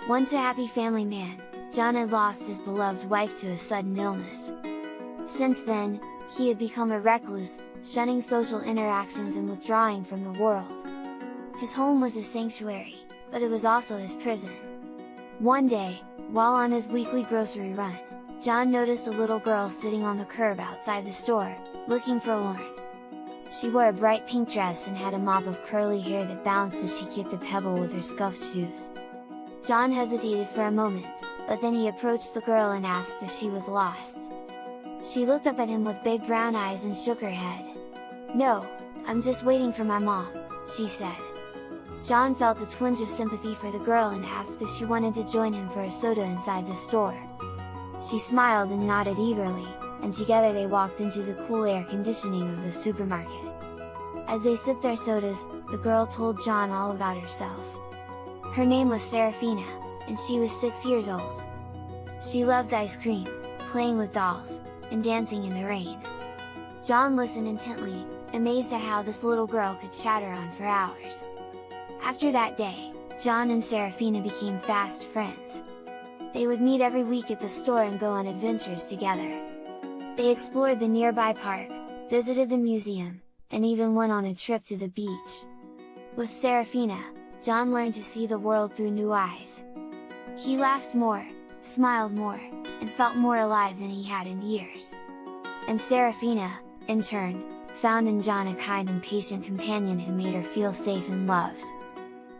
Once a happy family man, John had lost his beloved wife to a sudden illness. Since then, he had become a recluse, shunning social interactions and withdrawing from the world. His home was his sanctuary, but it was also his prison. One day, while on his weekly grocery run, John noticed a little girl sitting on the curb outside the store, looking forlorn. She wore a bright pink dress and had a mop of curly hair that bounced as she kicked a pebble with her scuffed shoes. John hesitated for a moment, but then he approached the girl and asked if she was lost. She looked up at him with big brown eyes and shook her head. "No, I'm just waiting for my mom," she said. John felt a twinge of sympathy for the girl and asked if she wanted to join him for a soda inside the store. She smiled and nodded eagerly, and together they walked into the cool air conditioning of the supermarket. As they sipped their sodas, the girl told John all about herself. Her name was Seraphina, and she was 6 years old. She loved ice cream, playing with dolls, and dancing in the rain. John listened intently, amazed at how this little girl could chatter on for hours. After that day, John and Seraphina became fast friends. They would meet every week at the store and go on adventures together. They explored the nearby park, visited the museum, and even went on a trip to the beach. With Seraphina, John learned to see the world through new eyes. He laughed more, smiled more, and felt more alive than he had in years. And Seraphina, in turn, found in John a kind and patient companion who made her feel safe and loved.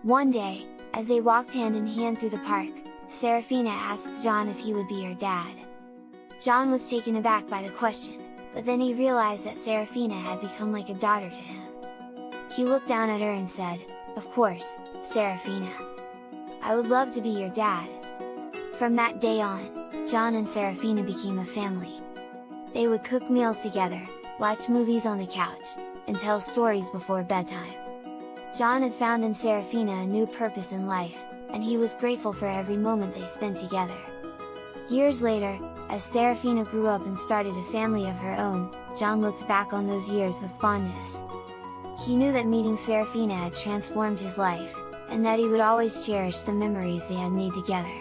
One day, as they walked hand in hand through the park, Seraphina asked John if he would be her dad. John was taken aback by the question, but then he realized that Seraphina had become like a daughter to him. He looked down at her and said, "Of course, Seraphina. I would love to be your dad." From that day on, John and Seraphina became a family. They would cook meals together, watch movies on the couch, and tell stories before bedtime. John had found in Seraphina a new purpose in life, and he was grateful for every moment they spent together. Years later, as Seraphina grew up and started a family of her own, John looked back on those years with fondness. He knew that meeting Seraphina had transformed his life, and that he would always cherish the memories they had made together.